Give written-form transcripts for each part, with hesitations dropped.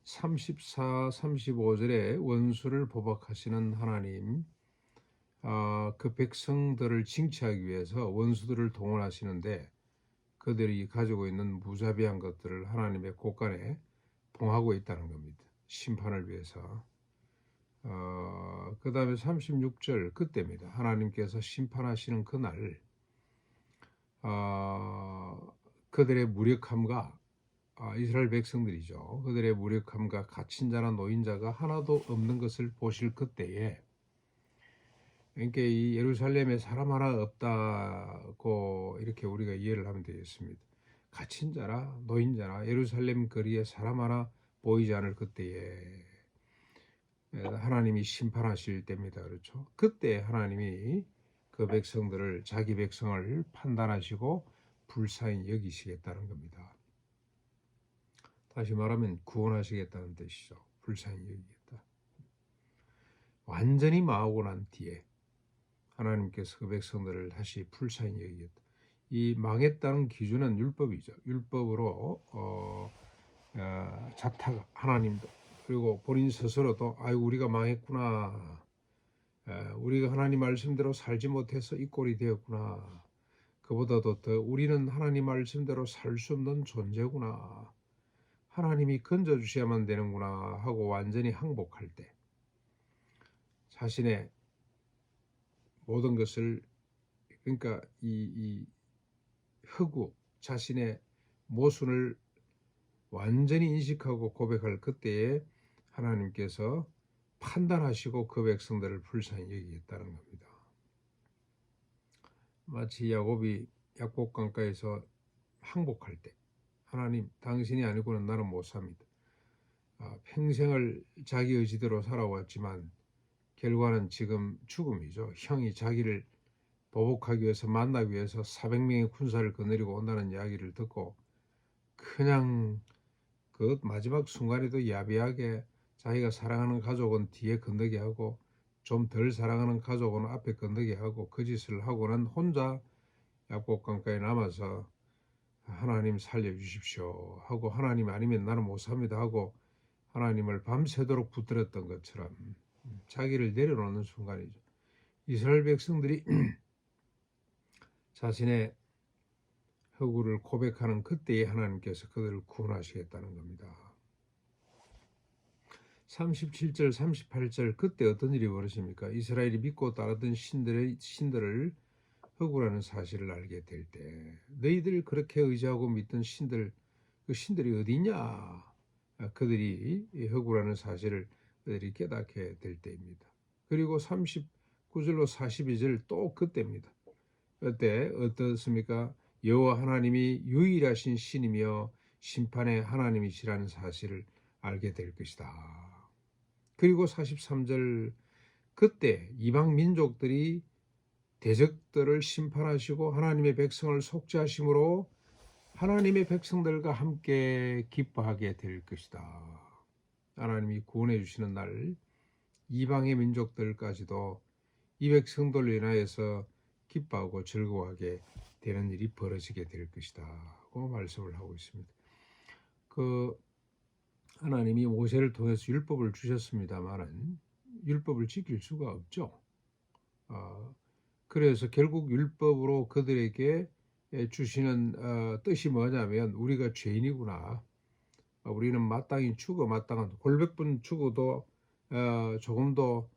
34, 35절에 원수를 포박하시는 하나님, 그 백성들을 징치하기 위해서 원수들을 동원하시는데 그들이 가지고 있는 무자비한 것들을 하나님의 곳간에 봉하고 있다는 겁니다. 심판을 위해서. 그 다음에 36절 그때입니다. 하나님께서 심판하시는 그날 그들의 무력함과 이스라엘 백성들이죠. 그들의 무력함과 갇힌 자나 노인자가 하나도 없는 것을 보실 그때에, 그러니까 이 예루살렘에 사람 하나 없다고 이렇게 우리가 이해를 하면 되겠습니다. 갇힌 자나 노인자나 예루살렘 거리에 사람 하나 보이지 않을 그때에 하나님이 심판하실 때입니다. 그렇죠? 그때 하나님이 그 백성들을, 자기 백성을 판단하시고 불쌍히 여기시겠다는 겁니다. 다시 말하면 구원하시겠다는 뜻이죠. 불쌍히 여기겠다. 완전히 망하고 난 뒤에 하나님께서 그 백성들을 다시 불쌍히 여기겠다. 이 망했다는 기준은 율법이죠. 율법으로 자타가 하나님도, 그리고 본인 스스로도 아이고 우리가 망했구나, 우리가 하나님 말씀대로 살지 못해서 이 꼴이 되었구나, 그보다도 더 우리는 하나님 말씀대로 살 수 없는 존재구나, 하나님이 건져주셔야만 되는구나 하고 완전히 항복할 때 자신의 모든 것을, 그러니까 이 흑우, 자신의 모순을 완전히 인식하고 고백할 그때에 하나님께서 판단하시고 그 백성들을 불쌍히 여기겠다는 겁니다. 마치 야곱이 약복 강가에서 항복할 때 하나님 당신이 아니고는 나는 못 삽니다. 평생을 자기 의지대로 살아왔지만 결과는 지금 죽음이죠. 형이 자기를 보복하기 위해서, 만나기 위해서 400명의 군사를 거느리고 온다는 이야기를 듣고 그냥 그 마지막 순간에도 야비하게 자기가 사랑하는 가족은 뒤에 건너게 하고 좀 덜 사랑하는 가족은 앞에 건너게 하고 그 짓을 하고는 혼자 약복강가에 남아서 하나님 살려주십시오 하고, 하나님 아니면 나는 못 삽니다 하고 하나님을 밤새도록 붙들었던 것처럼 자기를 내려놓는 순간이죠. 이스라엘 백성들이 자신의 허구를 고백하는 그때에 하나님께서 그들을 구원하시겠다는 겁니다. 37절, 38절 그때 어떤 일이 벌어집니까? 이스라엘이 믿고 따르던 신들을 허구라는 사실을 알게 될 때, 너희들 그렇게 의지하고 믿던 신들, 그 신들이 어디 있냐? 그들이 허구라는 사실을 그들이 깨닫게 될 때입니다. 그리고 39절로 42절 또 그때입니다. 그때 어떻습니까? 여호와 하나님이 유일하신 신이며 심판의 하나님이시라는 사실을 알게 될 것이다. 그리고 43절 그때 이방 민족들이 대적들을 심판하시고 하나님의 백성을 속죄하심으로 하나님의 백성들과 함께 기뻐하게 될 것이다. 하나님이 구원해 주시는 날 이방의 민족들까지도 이 백성들로 인하여서 기뻐하고 즐거워하게 되는 일이 벌어지게 될 것이다 고 말씀을 하고 있습니다. 그 하나님이 모세를 통해서 율법을 주셨습니다마는 율법을 지킬 수가 없죠. 그래서 결국 율법으로 그들에게 주시는 뜻이 뭐냐면 우리가 죄인이구나, 우리는 마땅히 죽어 마땅한 골백번 죽어도 조금도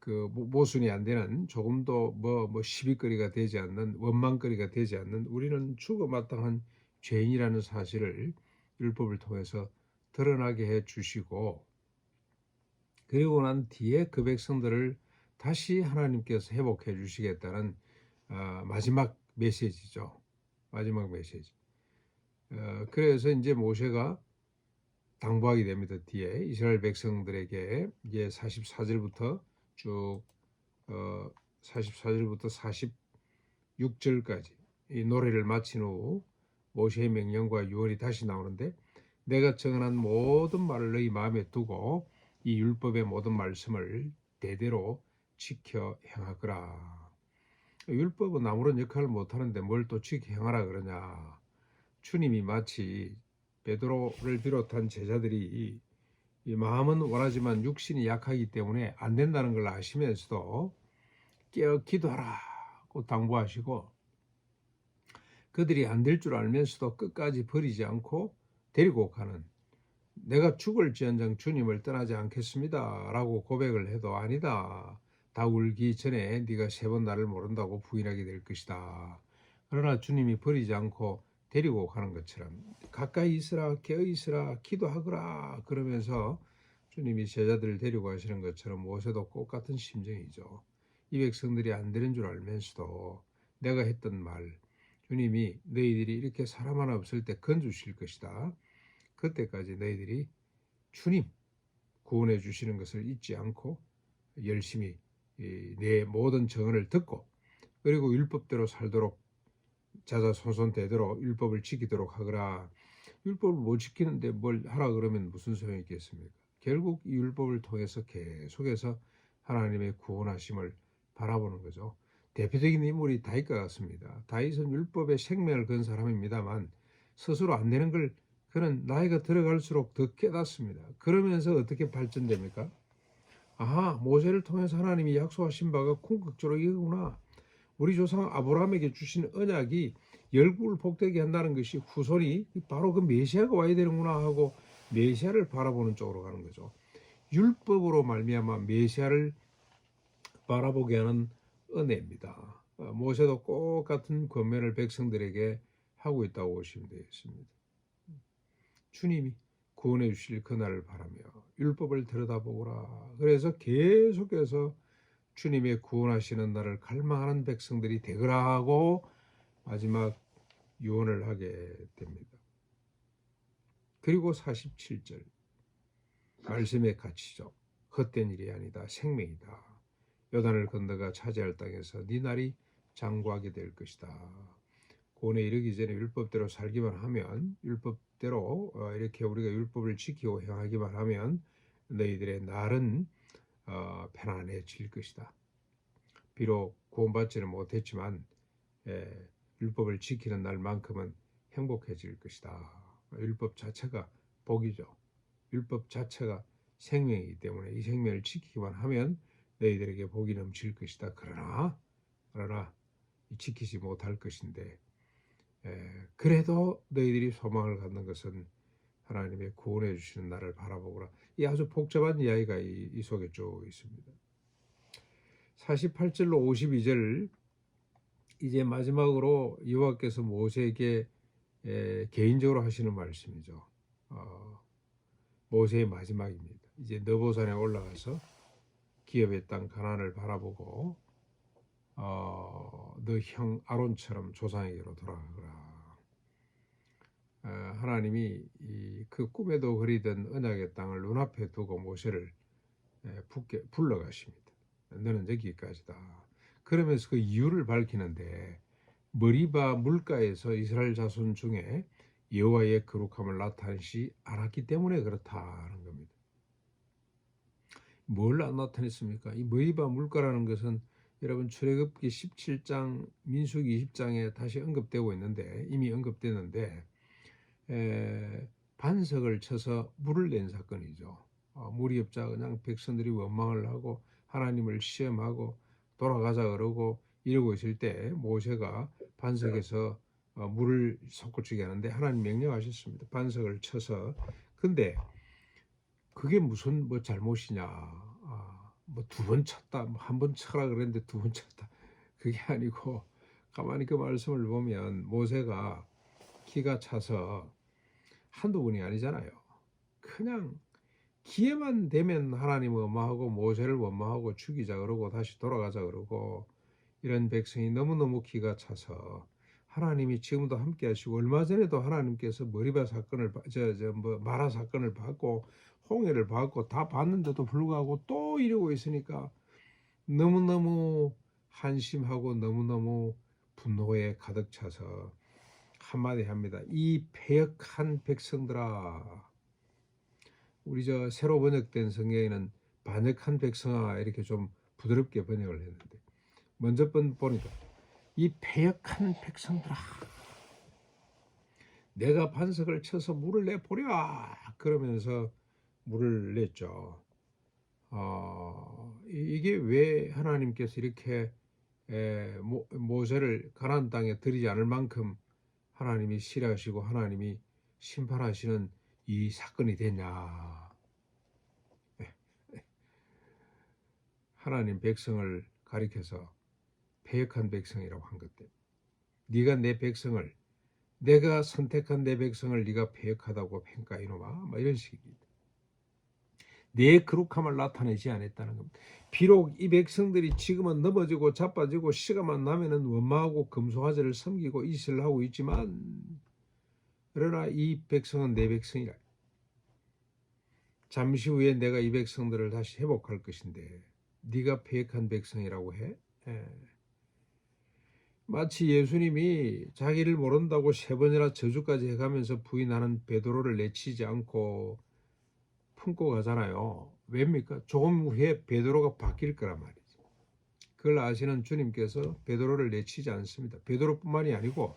그 모순이 안 되는, 조금도 뭐 시비거리가 되지 않는, 원망거리가 되지 않는, 우리는 죽어 마땅한 죄인이라는 사실을 율법을 통해서 드러나게 해 주시고, 그리고 난 뒤에 그 백성들을 다시 하나님께서 회복해 주시겠다는 마지막 메시지죠. 마지막 메시지. 그래서 이제 모세가 당부하게 됩니다. 뒤에 이스라엘 백성들에게 이제 44절부터 쭉 44절부터 46절까지 이 노래를 마친 후 모세의 명령과 유언이 다시 나오는데, 내가 정한 모든 말을 너희 마음에 두고 이 율법의 모든 말씀을 대대로 지켜 행하거라. 율법은 아무런 역할을 못하는데 뭘 또 지켜 행하라 그러냐. 주님이 마치 베드로를 비롯한 제자들이 이 마음은 원하지만 육신이 약하기 때문에 안 된다는 걸 아시면서도 깨어 기도하라고 당부하시고, 그들이 안 될 줄 알면서도 끝까지 버리지 않고 데리고 가는, 내가 죽을지언정 주님을 떠나지 않겠습니다 라고 고백을 해도 아니다, 다 울기 전에 네가 3번 나를 모른다고 부인하게 될 것이다. 그러나 주님이 버리지 않고 데리고 가는 것처럼 가까이 있으라, 깨어 있으라, 기도하거라 그러면서 주님이 제자들을 데리고 가시는 것처럼 모세도 똑같은 심정이죠. 이 백성들이 안 되는 줄 알면서도 내가 했던 말, 주님이 너희들이 이렇게 사람 하나 없을 때 건주실 것이다, 그때까지 너희들이 주님 구원해 주시는 것을 잊지 않고 열심히 내 모든 정언을 듣고, 그리고 율법대로 살도록 자자손손되도록 율법을 지키도록 하거라. 율법을 못 지키는데 뭘 하라 그러면 무슨 소용이 있겠습니까? 결국 이 율법을 통해서 계속해서 하나님의 구원하심을 바라보는 거죠. 대표적인 인물이 다윗과 같습니다. 다윗은 율법에 생명을 건 사람입니다만 스스로 안 되는 걸 그는 나이가 들어갈수록 더 깨닫습니다. 그러면서 어떻게 발전됩니까? 아하, 모세를 통해서 하나님이 약속하신 바가 궁극적으로 이거구나. 우리 조상 아브라함에게 주신 언약이 열국을 복되게 한다는 것이 후손이 바로 그 메시아가 와야 되는구나 하고 메시아를 바라보는 쪽으로 가는 거죠. 율법으로 말미암아 메시아를 바라보게 하는 은혜입니다. 모세도 똑같은 권면을 백성들에게 하고 있다고 보시면 되겠습니다. 주님이 구원해 주실 그날을 바라며 율법을 들여다보거라. 그래서 계속해서 주님의 구원하시는 날을 갈망하는 백성들이 되거라 하고 마지막 유언을 하게 됩니다. 그리고 47절 말씀의 가치죠. 헛된 일이 아니다, 생명이다. 요단을 건너가 차지할 땅에서 네 날이 장구하게 될 것이다. 구원에 이르기 전에 율법대로 살기만 하면, 율법대로 이렇게 우리가 율법을 지키고 행하기만 하면 너희들의 날은 편안해질 것이다. 비록 구원받지는 못했지만 율법을 지키는 날만큼은 행복해질 것이다. 율법 자체가 복이죠. 율법 자체가 생명이기 때문에 이 생명을 지키기만 하면 너희들에게 복이 넘칠 것이다. 그러나 지키지 못할 것인데, 그래도 너희들이 소망을 갖는 것은 하나님의 구원해 주시는 날을 바라보거라. 이 아주 복잡한 이야기가 이 속에 쭉 있습니다. 48절로 52절, 이제 마지막으로 여호와께서 모세에게 개인적으로 하시는 말씀이죠. 모세의 마지막입니다. 이제 느보산에 올라가서 기업의 땅 가나안을 바라보고 너 형 아론처럼 조상에게로 돌아가거라. 하나님이 그 꿈에도 그리던 언약의 땅을 눈앞에 두고 모세를 불러가십니다. 너는 여기까지다. 그러면서 그 이유를 밝히는데, 머리바 물가에서 이스라엘 자손 중에 여호와의 거룩함을 나타내지 않았기 때문에 그렇다는 겁니다. 뭘 안 나타냈습니까? 이 머리바 물가라는 것은 여러분 출애굽기 17장, 민수기 20장에 다시 언급되고 있는데, 이미 언급됐는데 반석을 쳐서 물을 낸 사건이죠. 물이 없자 그냥 백성들이 원망을 하고 하나님을 시험하고 돌아가자 그러고 이러고 있을 때 모세가 반석에서 물을 솟구치게 하는데 하나님 명령하셨습니다. 반석을 쳐서. 근데 그게 무슨 잘못이냐? 뭐 2번 쳤다, 뭐 1번 쳐라 그랬는데 2번 쳤다. 그게 아니고, 가만히 그 말씀을 보면 모세가 기가 차서 한두 번이 아니잖아요. 그냥 기회만 되면 하나님 원망하고 모세를 원망하고 죽이자 그러고 다시 돌아가자 그러고, 이런 백성이 너무너무 기가 차서 하나님이 지금도 함께 하시고, 얼마 전에도 하나님께서 머리바 사건을 마라 사건을 받고 홍해를 받고 다 봤는데도 불구하고 또 이러고 있으니까 너무너무 한심하고 너무너무 분노에 가득 차서 한마디 합니다. 이 패역한 백성들아. 우리 새로 번역된 성경에는 반역한 백성아 이렇게 좀 부드럽게 번역을 했는데, 먼저 보니까 이 패역한 백성들아, 내가 반석을 쳐서 물을 내보랴 그러면서 물을 냈죠. 이게 왜 하나님께서 이렇게 모세를 가나안 땅에 들이지 않을 만큼 하나님이 싫어하시고 하나님이 심판하시는 이 사건이 되냐. 하나님 백성을 가리켜서 패역한 백성이라고 한 것 때문에 네가 내 백성을 내가 선택한 내 백성을 네가 패역하다고 평가 이놈아 이런 식입니다. 내 거룩함을 나타내지 않았다는 겁니다. 비록 이 백성들이 지금은 넘어지고 자빠지고 시간만 나면은 원망하고 금송아지를 섬기고 이슬을 하고 있지만 그러나 이 백성은 내 백성이라. 잠시 후에 내가 이 백성들을 다시 회복할 것인데 네가 패역한 백성이라고 해? 예. 마치 예수님이 자기를 모른다고 3번이나 저주까지 해가면서 부인하는 베드로를 내치지 않고 품고 가잖아요. 왜입니까? 조금 후에 베드로가 바뀔 거란 말이죠. 그걸 아시는 주님께서 베드로를 내치지 않습니다. 베드로뿐만이 아니고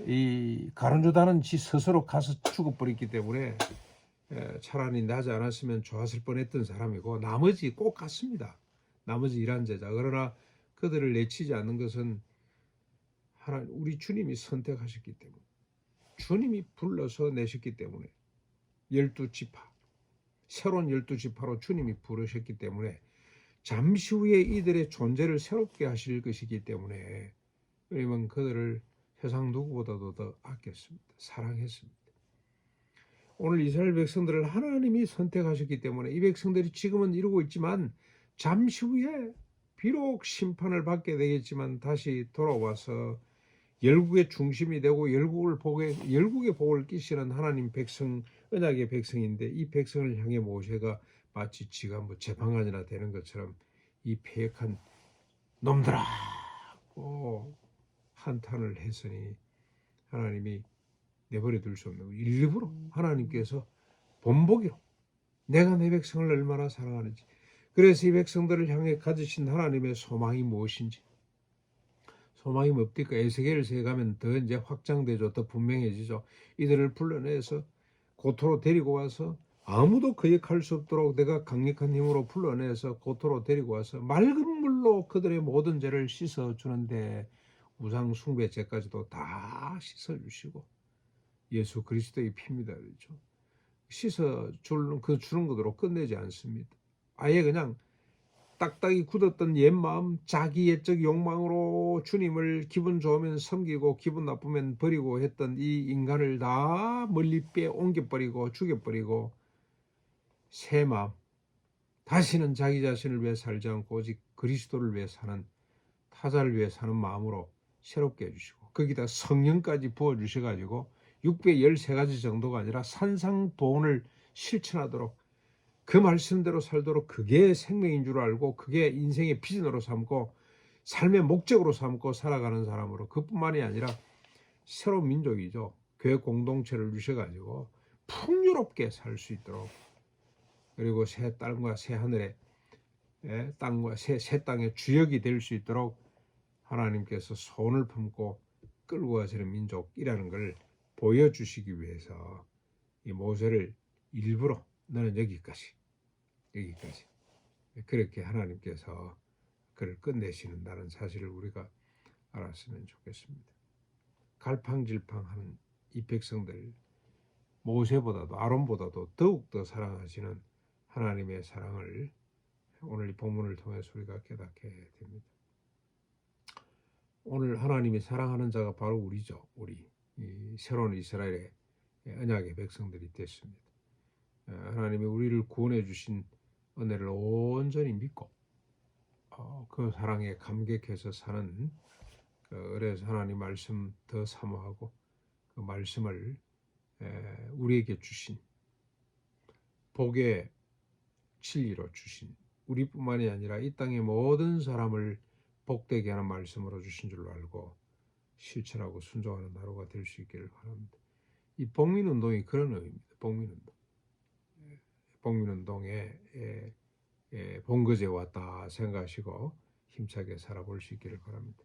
이 가룟유다는 지 스스로 가서 죽어버렸기 때문에 차라리 나지 않았으면 좋았을 뻔했던 사람이고 나머지 꼭 같습니다. 나머지 11제자. 그러나 그들을 내치지 않는 것은 하나님 우리 주님이 선택하셨기 때문에 주님이 불러서 내셨기 때문에 12지파 새로운 12지파로 주님이 부르셨기 때문에 잠시 후에 이들의 존재를 새롭게 하실 것이기 때문에 왜냐면 그들을 세상 누구보다도 더 아꼈습니다. 사랑했습니다. 오늘 이스라엘 백성들을 하나님이 선택하셨기 때문에 이 백성들이 지금은 이루고 있지만 잠시 후에 비록 심판을 받게 되겠지만 다시 돌아와서 열국의 중심이 되고 열국의 복을 끼치는 하나님 백성 언약의 백성인데 이 백성을 향해 모세가 마치 지가 뭐 재판관이나 되는 것처럼 이 패역한 놈들아고 한탄을 했으니 하나님이 내버려 둘 수 없는 일부러 하나님께서 본보기로 내가 내 백성을 얼마나 사랑하는지 그래서 이 백성들을 향해 가지신 하나님의 소망이 무엇인지 소망이 뭡니까? 에스겔서에 가면 더 이제 확장되죠. 더 분명해지죠. 이들을 불러내서 고토로 데리고 와서 아무도 거역할 수 없도록 내가 강력한 힘으로 불러내서 고토로 데리고 와서 맑은 물로 그들의 모든 죄를 씻어주는데 우상 숭배 죄까지도 다 씻어주시고 예수 그리스도의 피입니다. 그렇죠? 씻어주는 주는 것으로 끝내지 않습니다. 아예 그냥 딱딱이 굳었던 옛마음 자기 옛적 욕망으로 주님을 기분 좋으면 섬기고 기분 나쁘면 버리고 했던 이 인간을 다 멀리 옮겨버리고 죽여버리고 새 마음 다시는 자기 자신을 위해 살지 않고 오직 그리스도를 위해 사는 타자를 위해 사는 마음으로 새롭게 해주시고 거기다 성령까지 부어주셔가지고 613가지 정도가 아니라 산상보온을 실천하도록 그 말씀대로 살도록 그게 생명인 줄 알고 그게 인생의 비전으로 삼고 삶의 목적으로 삼고 살아가는 사람으로 그뿐만이 아니라 새로운 민족이죠. 교회 공동체를 주셔가지고 풍요롭게 살 수 있도록 그리고 새 땅과 새 하늘의 땅과 새 땅의 주역이 될 수 있도록 하나님께서 손을 품고 끌고 가시는 민족이라는 걸 보여주시기 위해서 이 모세를 일부러 너는 여기까지 그렇게 하나님께서 그를 끝내시는다는 사실을 우리가 알았으면 좋겠습니다. 갈팡질팡하는 이 백성들 모세보다도 아론보다도 더욱더 사랑하시는 하나님의 사랑을 오늘 이 본문을 통해서 우리가 깨닫게 됩니다. 오늘 하나님이 사랑하는 자가 바로 우리죠. 우리 이 새로운 이스라엘의 언약의 백성들이 됐습니다. 하나님이 우리를 구원해 주신 은혜를 온전히 믿고 그 사랑에 감격해서 사는 그래서 하나님 말씀 더 사모하고 그 말씀을 우리에게 주신 복의 진리로 주신 우리뿐만이 아니라 이 땅의 모든 사람을 복되게 하는 말씀으로 주신 줄로 알고 실천하고 순종하는 하루가 될 수 있기를 바랍니다. 이 복민운동이 그런 의미입니다. 복민운동. 복민운동에 본거제 왔다 생각하시고 힘차게 살아볼 수 있기를 바랍니다.